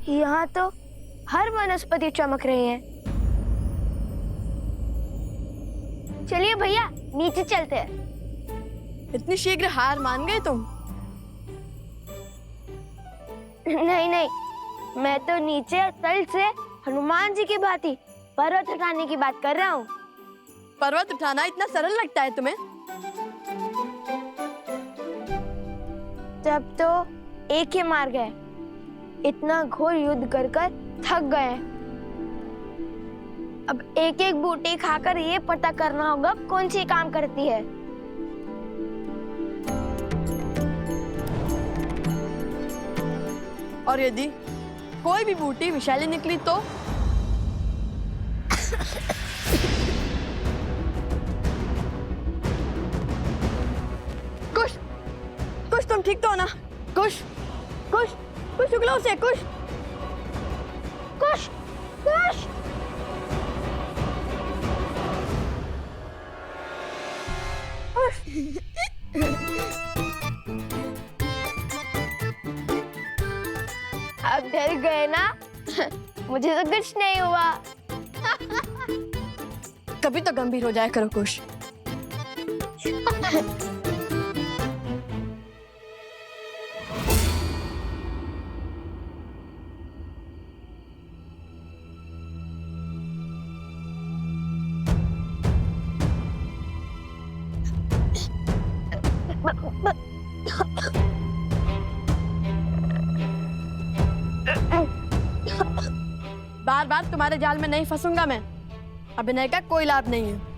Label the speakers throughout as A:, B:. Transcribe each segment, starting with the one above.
A: यहाँ तो हर वनस्पति चमक रही है। चलिए भैया नीचे चलते हैं।
B: इतनी शीघ्र हार मान गए तुम?
A: नहीं नहीं, मैं तो नीचे तल से हनुमान जी की भांति पर्वत उठाने की बात कर रहा हूँ।
B: पर्वत उठाना इतना सरल लगता है तुम्हें?
A: तब तो एक ही मार्ग है, इतना घोर युद्ध कर कर थक गए। अब एक एक बूटी खाकर ये पता करना होगा कौन सी काम करती है।
B: और यदि कोई भी बूटी विषैली निकली तो? कुश, कुश तुम ठीक तो हो ना? कुश, कुश, कुश उगलो से, कुश,
A: कुश, कुश। अब डर गए ना? मुझे तो कुछ नहीं हुआ।
B: कभी तो गंभीर हो जाया करो कुश। बार बार तुम्हारे जाल में नहीं फंसूंगा मैं। अभिनय का कोई लाभ नहीं है।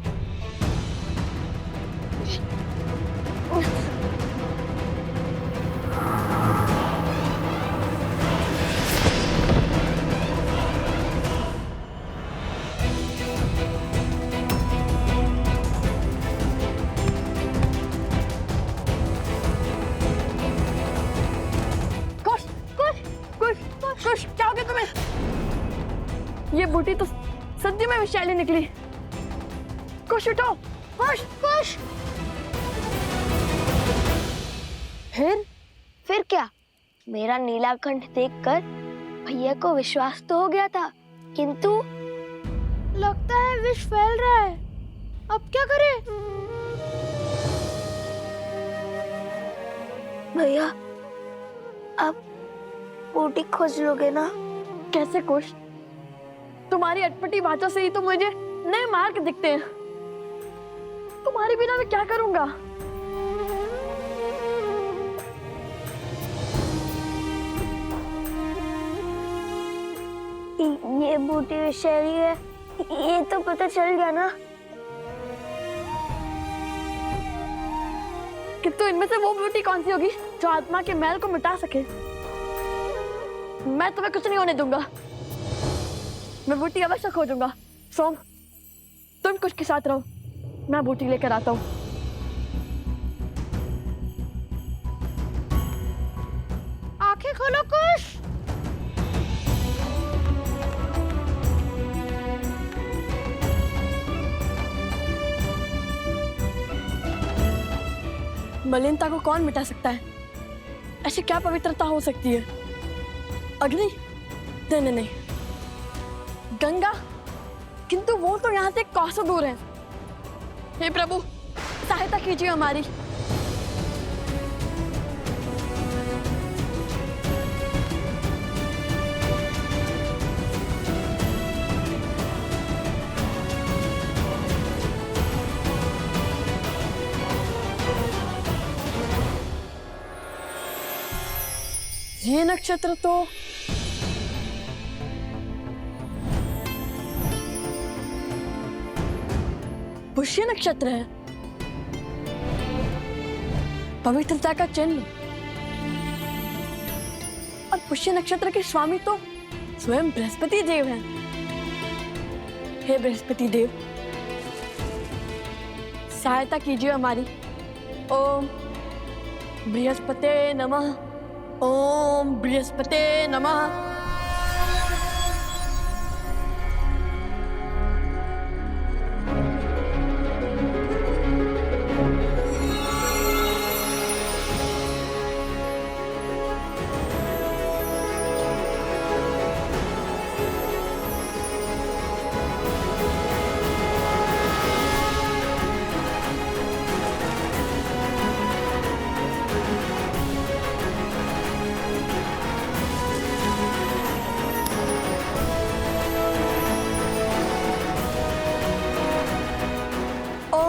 B: कुश, कुश, कुश, कुश, क्या हो गया तुम्हें? ये बूटी तो सदी में विषैली निकली। कुश उठो, कुश, कुश।
A: फिर क्या? मेरा नीलाकंठ देखकर भैया को विश्वास तो हो गया था, किंतु लगता है विष फैल रहा है। अब क्या करें? भैया अब बूटी खोज लोगे ना?
B: कैसे कुश? तुम्हारी अटपटी बातों से ही तो मुझे नए मार्ग दिखते हैं। तुम्हारे बिना मैं क्या करूंगा?
A: ये बूटी विषैली है, ये तो पता चल गया ना।
B: किंतु इनमें से वो बूटी कौन सी होगी जो आत्मा के मैल को मिटा सके? मैं तुम्हें कुछ नहीं होने दूंगा। मैं बूटी अवश्य खोजूंगा। सोम, तुम कुछ के साथ रहो, मैं बूटी लेकर आता हूँ।
A: आंखें खोलो कुश।
B: मलिनता को कौन मिटा सकता है? ऐसी क्या पवित्रता हो सकती है? अग्नि? नहीं नहीं, गंगा? किंतु वो तो यहाँ से कोसों दूर है। हे प्रभु, सहायता कीजिए हमारी। ये नक्षत्र तो पुष्य नक्षत्र है, पवित्रता का चिन्ह। और पुष्य नक्षत्र के स्वामी तो स्वयं बृहस्पति देव हैं। हे बृहस्पति देव, सहायता कीजिए हमारी। ओम बृहस्पते नमः, ओम बृहस्पते नमः।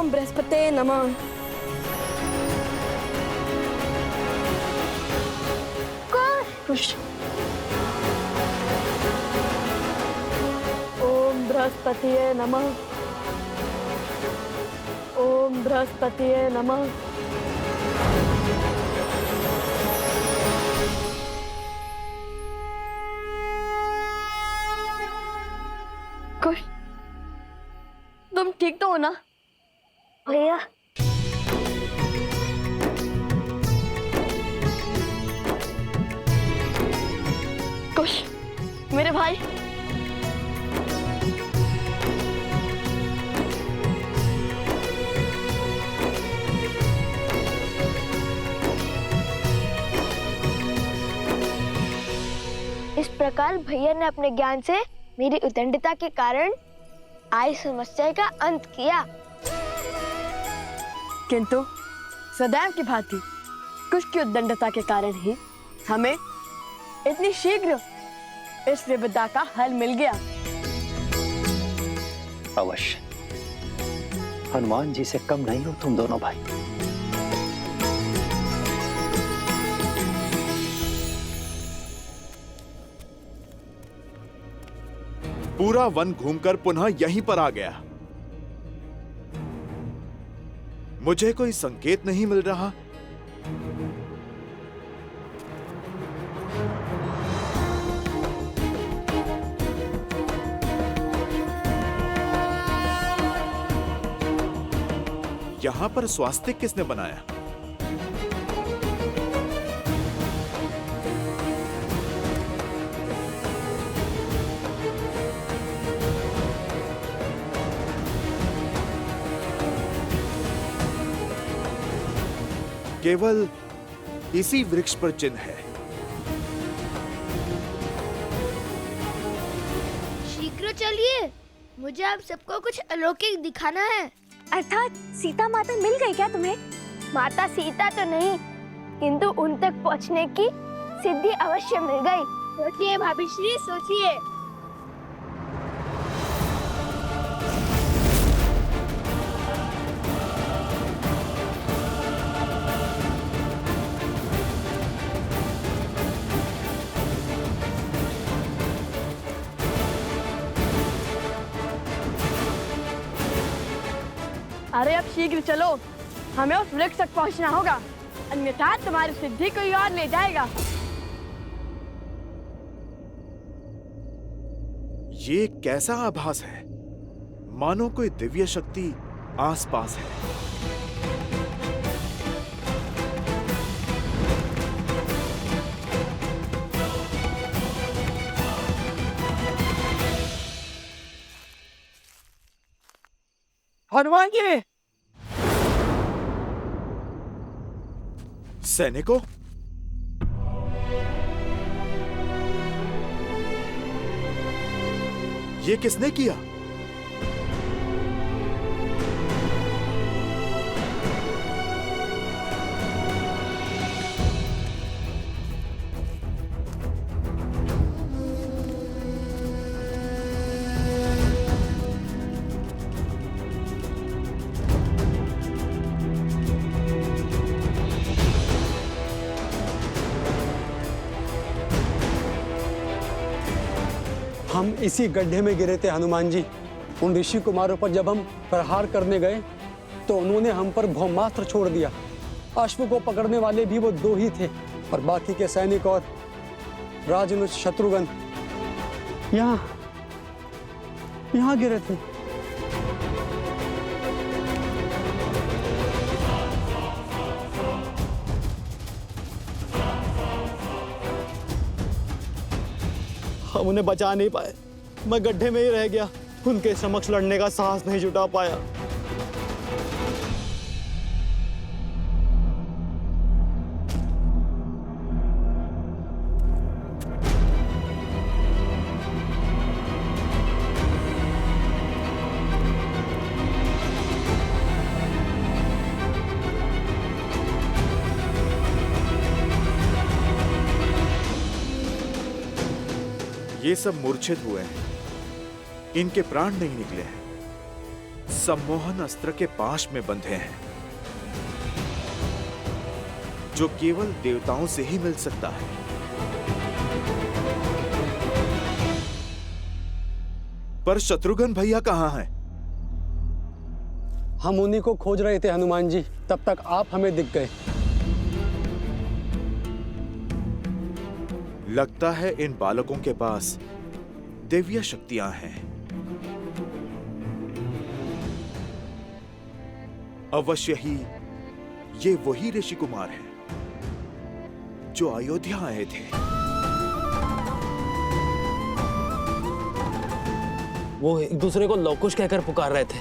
B: ओम बृहस्पते नमः। कुश। ओम बृहस्पतिये नमः। ओम बृहस्पतिये नमः। कुश, तुम ठीक तो हो ना?
A: भैया
B: कुश, मेरे भाई।
A: इस प्रकार भैया ने अपने ज्ञान से मेरी उद्दंडता के कारण आई समस्या का अंत किया।
B: किंतु सदैव की भांति कुश की उद्दंडता के कारण ही हमें इतनी शीघ्र इस विपदा का हल मिल गया।
C: अवश्य, हनुमान जी से कम नहीं हो तुम दोनों भाई।
D: पूरा वन घूमकर पुनः यहीं पर आ गया। मुझे कोई संकेत नहीं मिल रहा। यहां पर स्वास्तिक किसने बनाया? केवल इसी वृक्ष पर चिन्ह है।
A: शीघ्र चलिए, मुझे आप सबको कुछ अलौकिक दिखाना है।
E: अर्थात सीता माता मिल गई क्या तुम्हें?
A: माता सीता तो नहीं, किंतु उन तक पहुंचने की सिद्धि अवश्य मिल गई। सोचिए भाभी श्री, सोचिए।
B: अरे अब शीघ्र चलो, हमें उस वृक्ष तक पहुंचना होगा, अन्यथा तुम्हारी सिद्धि कोई और ले जाएगा।
D: ये कैसा आभास है? मानो कोई दिव्य शक्ति आसपास है।
C: हनुमान जी!
D: सैनिकों, ये किसने किया?
F: हम इसी गड्ढे में गिरे थे हनुमान जी। उन ऋषि कुमारों पर जब हम प्रहार करने गए तो उन्होंने हम पर ब्रह्मास्त्र छोड़ दिया। अश्व को पकड़ने वाले भी वो 2 ही थे और बाकी के सैनिक और राजनुज शत्रुघ्न यहाँ गिरे थे।
G: हम उन्हें बचा नहीं पाए, मैं गड्ढे में ही रह गया। उनके समक्ष लड़ने का साहस नहीं जुटा पाया।
D: ये सब मूर्छित हुए हैं, इनके प्राण नहीं निकले हैं। सम्मोहन अस्त्र के पाश में बंधे हैं, जो केवल देवताओं से ही मिल सकता है। पर शत्रुघ्न भैया कहाँ हैं?
F: हम उन्हीं को खोज रहे थे हनुमान जी, तब तक आप हमें दिख गए।
D: लगता है इन बालकों के पास दिव्य शक्तियां हैं। अवश्य ही ये वही ऋषि कुमार हैं जो अयोध्या आए थे।
G: वो एक दूसरे को लवकुश कहकर पुकार रहे थे।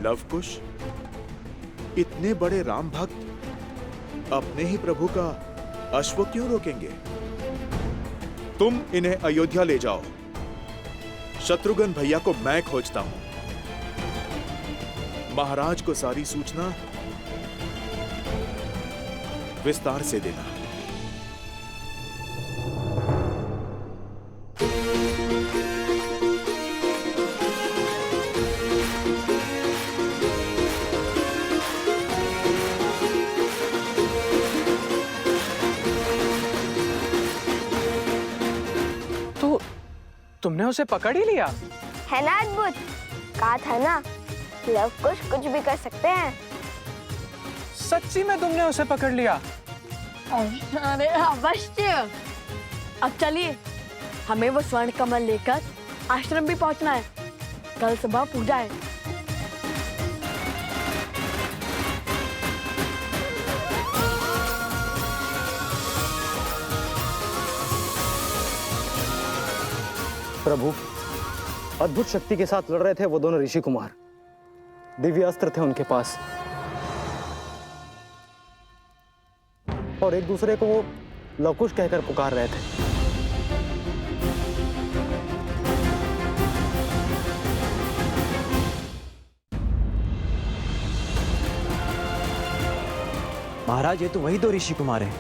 D: लवकुश? इतने बड़े राम भक्त अपने ही प्रभु का अश्व क्यों रोकेंगे? तुम इन्हें अयोध्या ले जाओ। शत्रुघ्न भैया को मैं खोजता हूं। महाराज को सारी सूचना विस्तार से देना।
H: तो तुमने उसे पकड़ ही लिया?
A: है ना अद्भुत? कहा था ना, लवकुश कुछ भी कर सकते हैं।
H: सच्ची में तुमने उसे पकड़ लिया?
B: अरे अवश्य। अब चलिए, हमें वो स्वर्ण कमल लेकर आश्रम भी पहुंचना है। कल सुबह पूजा है।
G: प्रभु, अद्भुत शक्ति के साथ लड़ रहे थे वो दोनों ऋषि कुमार। दिव्य अस्त्र थे उनके पास और एक दूसरे को वो लवकुश कहकर पुकार रहे थे।
I: महाराज, ये तो वही दो ऋषि कुमार हैं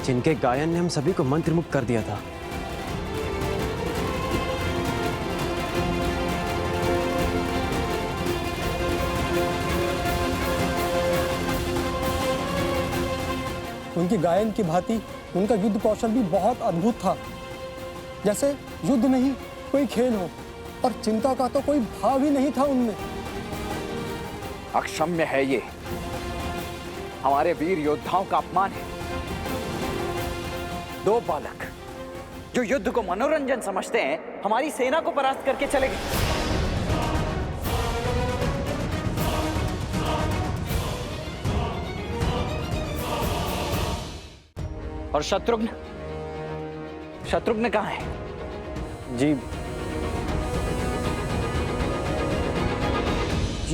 I: जिनके गायन ने हम सभी को मंत्रमुग्ध कर दिया था।
F: उनकी गायन की भांति उनका युद्ध कौशल भी बहुत अद्भुत था। जैसे युद्ध नहीं कोई खेल हो, और चिंता का तो कोई भाव ही नहीं था उनमें।
J: अक्षम्य है ये, हमारे वीर योद्धाओं का अपमान है। दो बालक जो युद्ध को मनोरंजन समझते हैं, हमारी सेना को परास्त करके चले गए। और शत्रुघ्न कहाँ है?
G: जी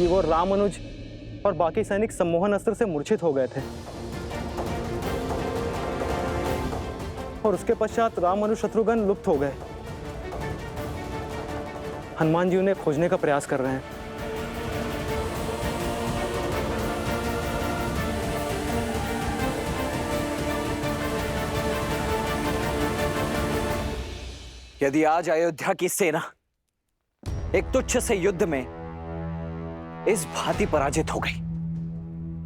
G: वो रामानुज और बाकी सैनिक सम्मोहन अस्त्र से मूर्छित हो गए थे और उसके पश्चात रामानुज शत्रुघ्न लुप्त हो गए। हनुमान जी उन्हें खोजने का प्रयास कर रहे हैं।
J: यदि आज अयोध्या की सेना एक तुच्छ से युद्ध में इस भांति पराजित हो गई,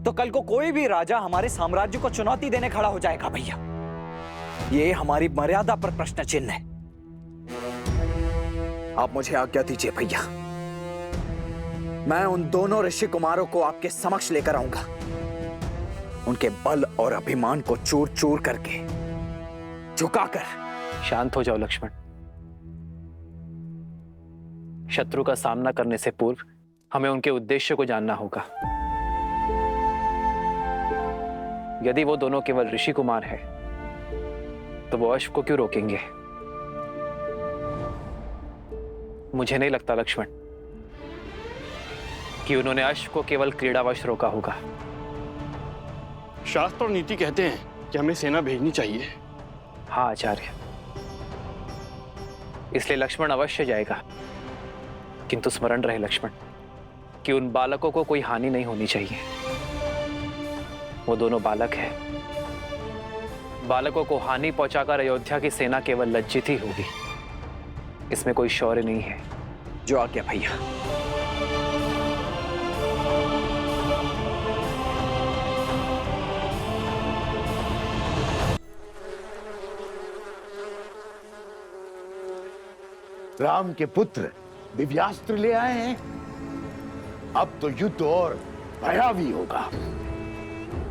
J: तो कल को कोई भी राजा हमारे साम्राज्य को चुनौती देने खड़ा हो जाएगा। भैया, ये हमारी मर्यादा पर प्रश्न चिन्ह है। आप मुझे आज्ञा दीजिए भैया, मैं उन दोनों ऋषि कुमारों को आपके समक्ष लेकर आऊंगा। उनके बल और अभिमान को चूर चूर करके झुकाकर।
H: शांत हो जाओ लक्ष्मण। शत्रु का सामना करने से पूर्व हमें उनके उद्देश्य को जानना होगा। यदि वो दोनों केवल ऋषि कुमार हैं, तो वो अश्व को क्यों रोकेंगे? मुझे नहीं लगता लक्ष्मण कि उन्होंने अश्व को केवल क्रीड़ावश रोका होगा।
K: शास्त्र और नीति कहते हैं कि हमें सेना भेजनी चाहिए।
H: हाँ आचार्य, इसलिए लक्ष्मण अवश्य जाएगा, किंतु स्मरण रहे लक्ष्मण कि उन बालकों को कोई हानि नहीं होनी चाहिए। वो दोनों बालक हैं। बालकों को हानि पहुंचाकर अयोध्या की सेना केवल लज्जित ही होगी। इसमें कोई शौर्य नहीं है।
J: जो आज्ञा भैया।
L: राम के पुत्र दिव्यास्त्र ले आए हैं। अब तो युद्ध और भयावी होगा।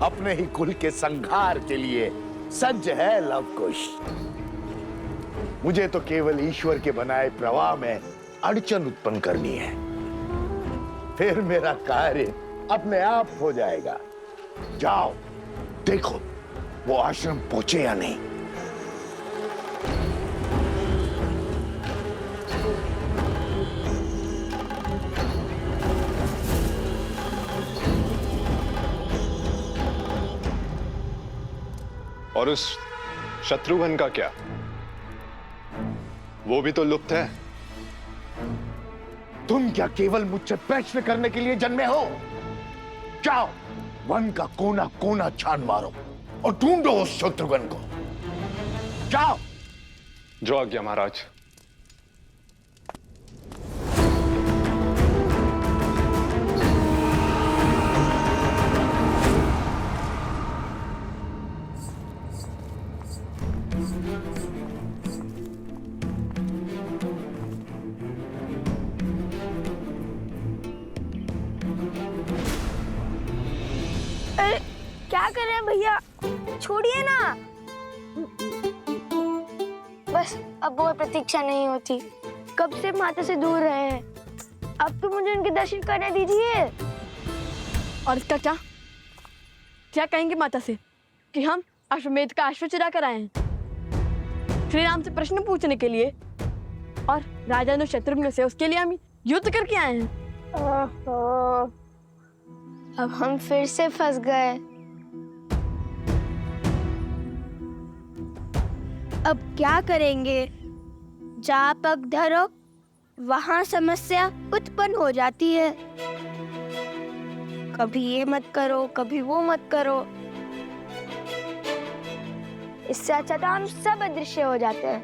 L: अपने ही कुल के संहार के लिए सज्ज है लवकुश। मुझे तो केवल ईश्वर के बनाए प्रवाह में अड़चन उत्पन्न करनी है, फिर मेरा कार्य अपने आप हो जाएगा। जाओ देखो वो आश्रम पहुंचे या नहीं।
M: और उस शत्रुघ्न का क्या? वो भी तो लुप्त है।
L: तुम क्या केवल मुझसे प्रश्न करने के लिए जन्मे हो? जाओ वन का कोना कोना छान मारो और ढूंढो उस शत्रुघ्न को। जाओ।
M: जो आज्ञा महाराज।
A: क्या कर रहे हैं भैया? छोड़िए ना। बस अब वो प्रतीक्षा नहीं होती। कब से माता से दूर रहे हैं, अब तो मुझे उनके दर्शन करने दीजिए।
B: और इसका क्या? क्या कहेंगे माता से कि हम अश्वमेध का अश्व चुरा कर आए हैं श्री राम से प्रश्न पूछने के लिए, और राजा शत्रुघ्न से उसके लिए हम युद्ध करके आए हैं।
A: ओहो, अब हम फिर से फंस गए। अब क्या करेंगे? जहाँ पग धरो वहाँ समस्या उत्पन्न हो जाती है। कभी ये मत करो, कभी वो मत करो। इससे अच्छा तो हम सब अदृश्य हो जाते हैं।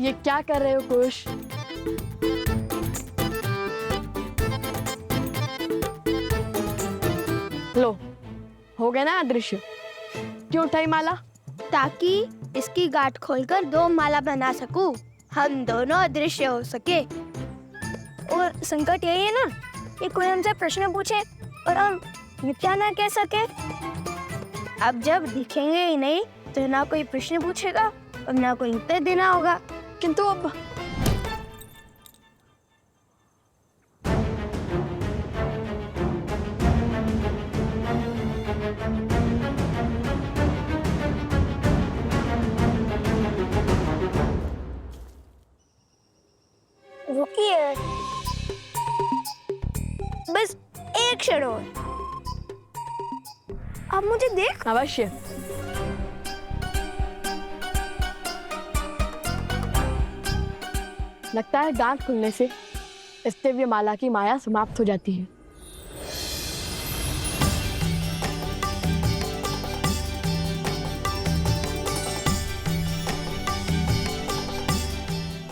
B: ये क्या कर रहे हो कुश? लो, हो गया ना अदृश्य। क्यों उठाई माला?
A: ताकि इसकी गांठ खोलकर 2 माला बना सकूं। हम दोनों अदृश्य हो सके। और संकट यही है ना कि कोई हमसे प्रश्न पूछे और हम मिथ्या ना कह सके। अब जब दिखेंगे ही नहीं तो ना कोई प्रश्न पूछेगा और ना कोई उत्तर देना होगा।
B: किंतु अब
A: रुकिए, बस एक क्षण और। आप मुझे देख।
B: अवश्य। लगता है गांठ खुलने से इस दिव्य माला की माया समाप्त हो जाती है।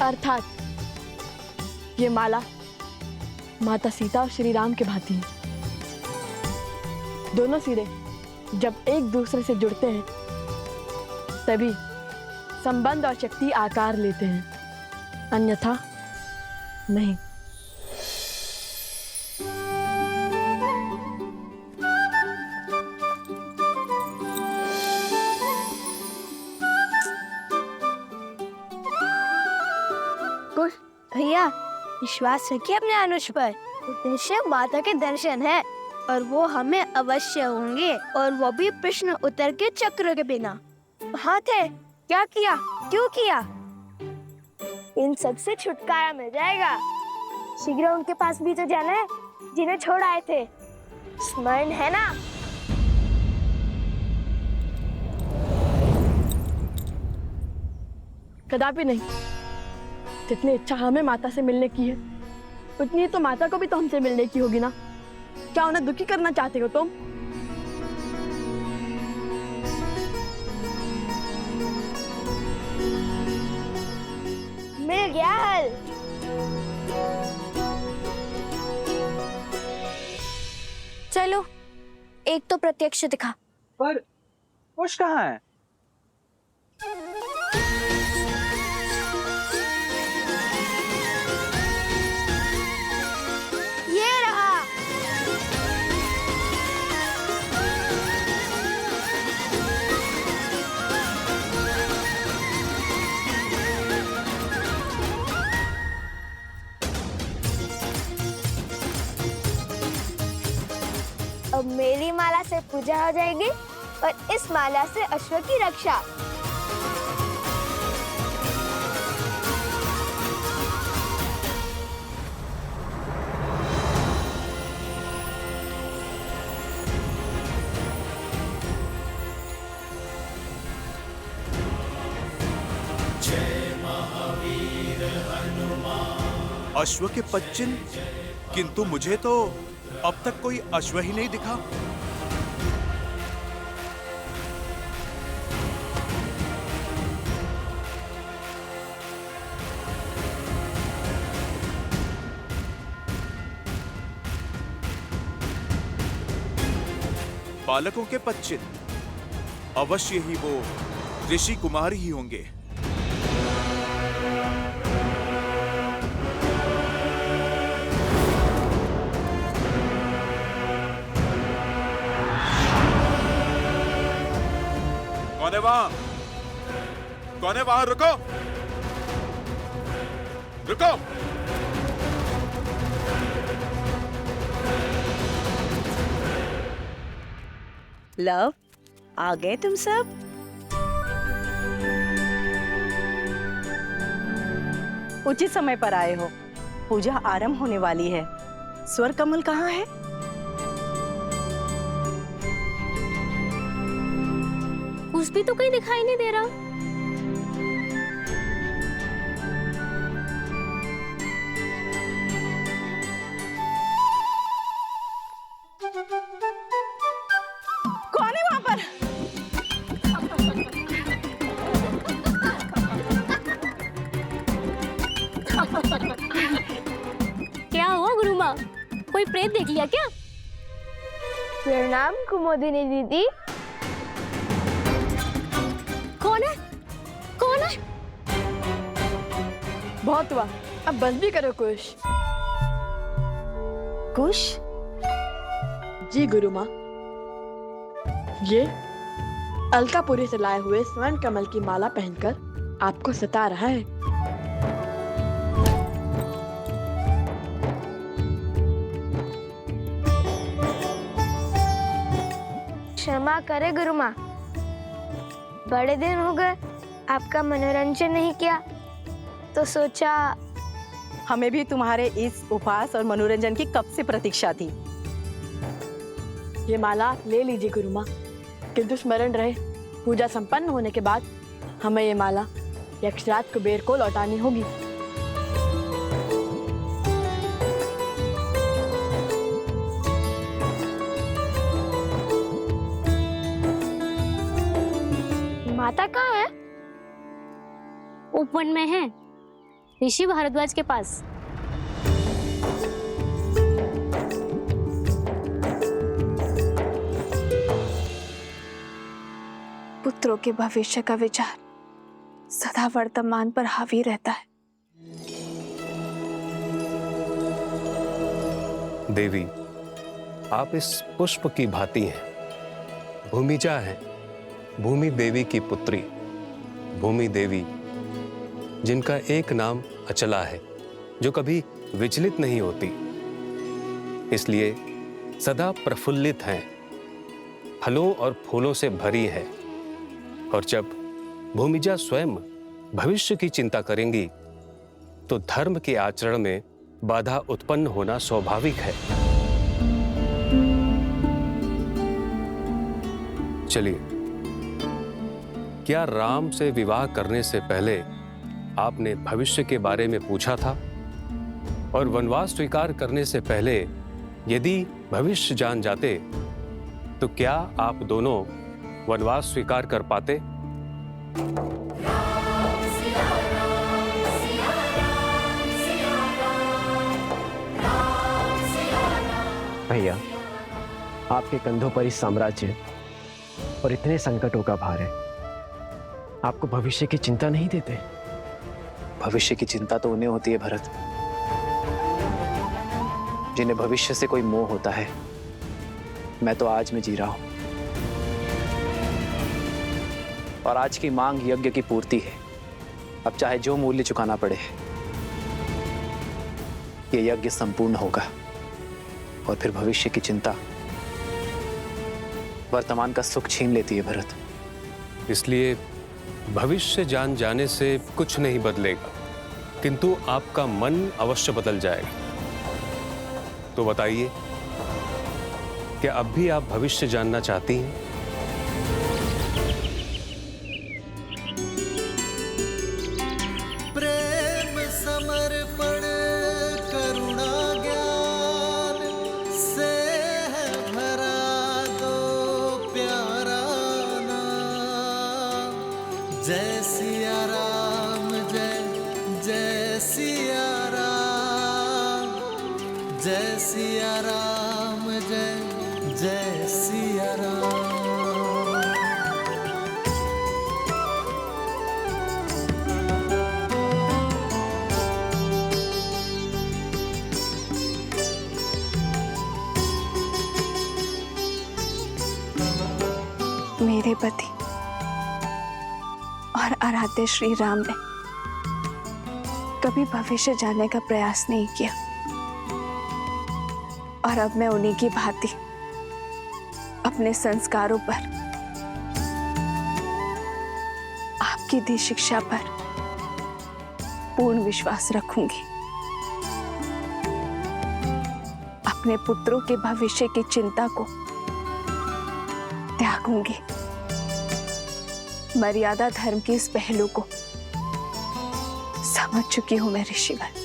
B: अर्थात ये माला माता सीता और श्री राम के भांति है। दोनों सिरे जब एक दूसरे से जुड़ते हैं तभी संबंध और शक्ति आकार लेते हैं, अन्यथा नहीं।
A: कुश भैया, विश्वास रखिए अपने अनुज पर। उद्देश्य माता के दर्शन है और वो हमें अवश्य होंगे, और वो भी प्रश्न उत्तर के चक्र के बिना। कहाँ थे? क्या किया? क्यों किया? इन सब से छुटकारा मिल जाएगा। शीघ्र उनके पास भी तो जाना है जिन्हें छोड़ आए थे। स्मरण है ना?
B: कदापि नहीं। जितनी इच्छा हमें माता से मिलने की है उतनी तो माता को भी तो हमसे मिलने की होगी ना। क्या उन्हें दुखी करना चाहते हो तुम?
A: मिल गया हल।
E: चलो एक तो प्रत्यक्ष दिखा।
J: पर कुश कहाँ है?
A: ये रहा। अब मेरी माला से पूजा हो जाएगी और इस माला से अश्व की रक्षा।
D: अश्व के 5 चिन्ह, किंतु मुझे तो अब तक कोई अश्व ही नहीं दिखा। बालकों के 5 चिन्ह, अवश्य ही वो ऋषि कुमार ही होंगे। कौन है वहां? कौन है वहां? रुको, रुको।
N: लव, आ गए तुम सब? उचित समय पर आए हो। पूजा आरंभ होने वाली है। स्वर कमल कहाँ है?
E: कुछ भी तो कहीं दिखाई नहीं दे रहा।
N: कौन है वहां पर?
E: क्या हुआ गुरु माँ? कोई प्रेत देख लिया क्या?
A: प्रणाम कुमोदिनी दीदी।
E: कौन है? कौन है?
B: बहुत हुआ, अब बस भी करो कुश।
N: कुश?
B: जी गुरु माँ, ये अलकापुरी से लाए हुए स्वर्ण कमल की माला पहनकर आपको सता रहा है।
A: क्षमा करे गुरु माँ, बड़े दिन हो गए आपका मनोरंजन नहीं किया, तो सोचा।
N: हमें भी तुम्हारे इस उपहास और मनोरंजन की कब से प्रतीक्षा थी।
B: ये माला ले लीजिए गुरु माँ, किंतु स्मरण रहे पूजा संपन्न होने के बाद हमें ये माला यक्षराज कुबेर को लौटानी होगी।
A: माता कहाँ है?
E: उपवन में है, ऋषि भारद्वाज के पास।
O: पुत्रों के भविष्य का विचार सदा वर्तमान पर हावी रहता है।
P: देवी, आप इस पुष्प की भांति हैं। भूमिजा है, भूमि देवी की पुत्री। भूमि देवी जिनका एक नाम अचला है, जो कभी विचलित नहीं होती, इसलिए सदा प्रफुल्लित हैं, फलों और फूलों से भरी है। और जब भूमिजा स्वयं भविष्य की चिंता करेंगी, तो धर्म के आचरण में बाधा उत्पन्न होना स्वाभाविक है। चलिए, क्या राम से विवाह करने से पहले आपने भविष्य के बारे में पूछा था? और वनवास स्वीकार करने से पहले यदि भविष्य जान जाते, तो क्या आप दोनों वनवास स्वीकार कर पाते?
I: भैया, आपके कंधों पर इस साम्राज्य और इतने संकटों का भार है, आपको भविष्य की चिंता नहीं देते?
H: भविष्य की चिंता तो उन्हें होती है भरत, जिन्हें भविष्य से कोई मोह होता है। मैं तो आज में जी रहा हूं, और आज की मांग यज्ञ की पूर्ति है। अब चाहे जो मूल्य चुकाना पड़े, ये यज्ञ संपूर्ण होगा, और फिर भविष्य की चिंता वर्तमान का सुख छीन लेती है भरत।
P: इसलिए भविष्य जान जाने से कुछ नहीं बदलेगा, किंतु आपका मन अवश्य बदल जाएगा। तो बताइए, क्या अब भी आप भविष्य जानना चाहती हैं?
Q: प्रेम समर्पण करुणा ज्ञान से है भरा दो प्यारा नाम। जय सिया राम, जय जय सिया राम, जय सिया राम, जय जय सिया राम।
O: मेरे पति और आराध्य श्री राम ने कभी भविष्य जानने का प्रयास नहीं किया, और अब मैं उन्हीं की भांति अपने संस्कारों पर, आपकी दी शिक्षा पर पूर्ण विश्वास रखूंगी। अपने पुत्रों के भविष्य की चिंता को त्यागूंगी। मर्यादा धर्म के इस पहलू को समझ चुकी हूं मैं ऋषिवर।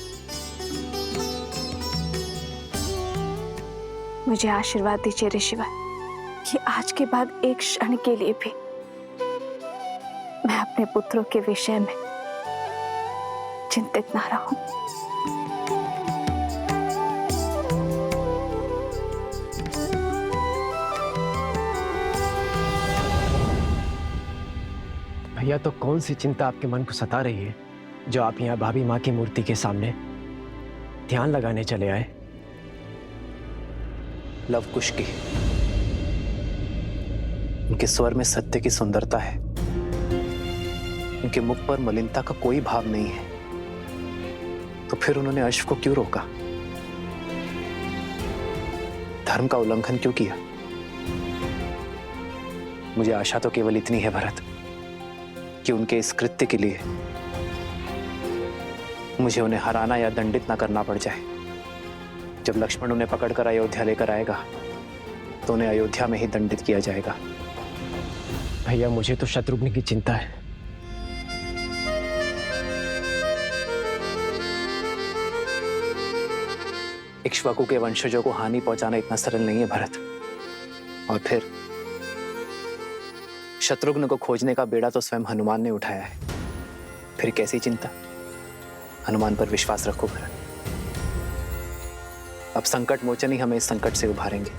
O: मुझे आशीर्वाद दीजिए ऋषिवर कि आज के बाद एक क्षण के लिए भी मैं अपने पुत्रों के विषय में चिंतित ना रहूं।
I: भैया, तो कौन सी चिंता आपके मन को सता रही है जो आप यहाँ भाभी माँ की मूर्ति के सामने ध्यान लगाने चले आए?
H: लवकुश की, उनके स्वर में सत्य की सुंदरता है, उनके मुख पर मलिनता का कोई भाव नहीं है, तो फिर उन्होंने अश्व को क्यों रोका? धर्म का उल्लंघन क्यों किया? मुझे आशा तो केवल इतनी है भरत, कि उनके इस कृत्य के लिए मुझे उन्हें हराना या दंडित ना करना पड़ जाए। जब लक्ष्मण उन्हें पकड़कर अयोध्या लेकर आएगा तो उन्हें अयोध्या में ही दंडित किया जाएगा।
I: भैया, मुझे तो शत्रुघ्न की चिंता है।
H: इक्ष्वाकु के वंशजों को हानि पहुंचाना इतना सरल नहीं है भरत। और फिर शत्रुघ्न को खोजने का बेड़ा तो स्वयं हनुमान ने उठाया है, फिर कैसी चिंता? हनुमान पर विश्वास रखो भरत। अब संकट मोचन ही हमें इस संकट से उभारेंगे।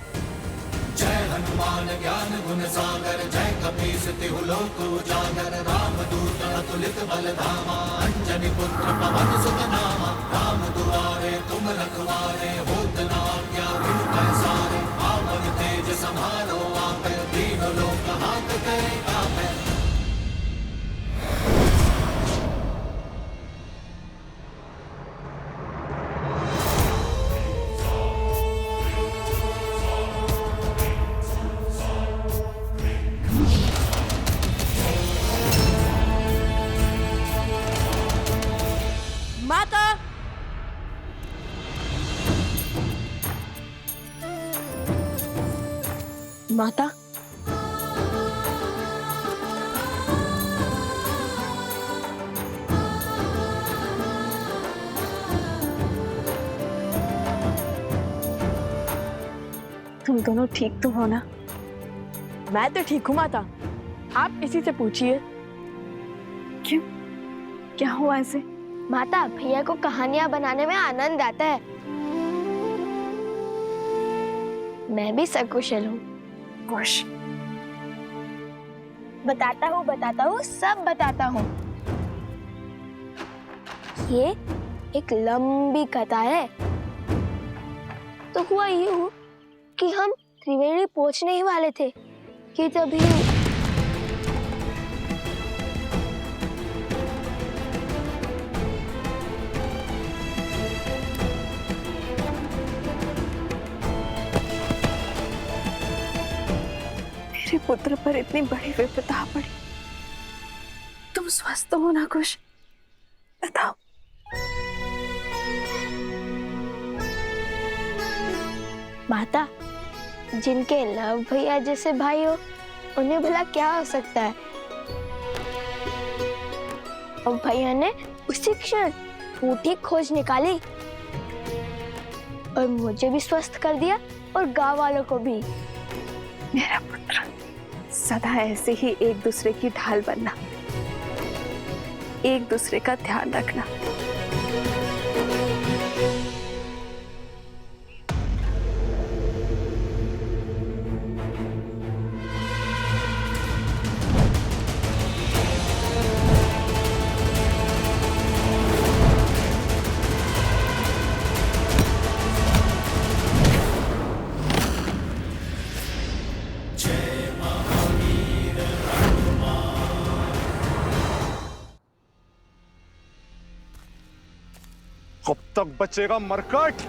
Q: जय हनुमान ज्ञान गुण सागर, जय कपीस तिहु लोक उजागर। राम दूत अतुलित बल धामा, अंजनी पुत्र पवन सुत नामा। राम दुआरे तुम रखवारे, होत न आज्ञा बिनु पैसारे। पावन तेज समारो आपे, दीन लोक हाथ करे कापे।
B: माता, माता,
O: तुम दोनों ठीक तो हो ना?
B: मैं तो ठीक हूँ माता, आप किसी से पूछिए।
O: क्यों, क्या हुआ ऐसे?
A: माता, भैया को कहानियां बनाने में आनंद आता है। मैं भी सकुशल हूँ।
B: खुश।
A: बताता हूँ, सब बताता हूँ। ये एक लंबी कथा है। तो हुआ यूं कि हम त्रिवेणी पहुंचने ही वाले थे कि तभी
O: मेरे पुत्र पर इतनी बड़ी विपदा पड़ी। तुम स्वस्थ हो ना कुश? बताओ।
A: माता, जिनके लव भैया जैसे भाई हो उन्हें भला क्या हो सकता है। अब भैया ने उसी क्षण फूटी खोज निकाली और मुझे भी स्वस्थ कर दिया और गांव वालों को भी।
O: मेरा पुत्र, सदा ऐसे ही एक दूसरे की ढाल बनना, एक दूसरे का ध्यान रखना।
D: कब तक बचेगा मरकट?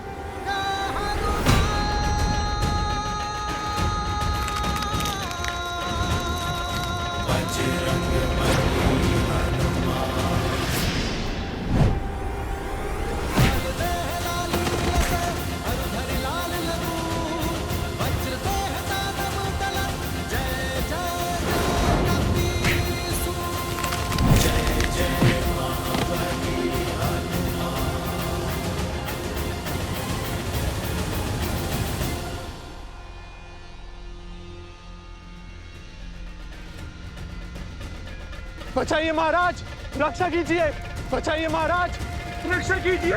F: बचाइए महाराज, रक्षा कीजिए। बचाइए महाराज, रक्षा कीजिए।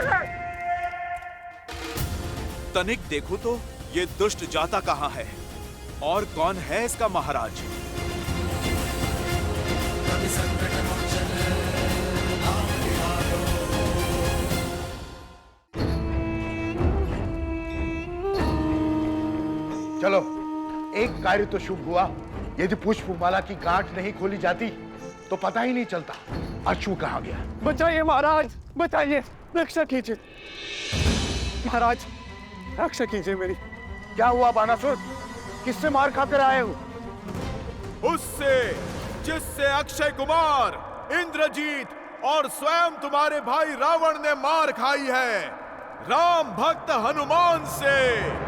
D: तनिक देखो तो ये दुष्ट जाता कहाँ है और कौन है इसका महाराज?
L: चलो, एक कार्य तो शुभ हुआ। यदि पुष्पमाला की गांठ नहीं खोली जाती तो पता ही नहीं चलता अश्व कहाँ गया।
F: बचाइए महाराज, बचाइए, रक्षा कीजिए। महाराज, रक्षा कीजिए मेरी।
L: क्या हुआ बानासुर? किससे मार खाकर आए हो?
D: उससे जिससे अक्षय कुमार, इंद्रजीत और स्वयं तुम्हारे भाई रावण ने मार खाई है, राम भक्त हनुमान से।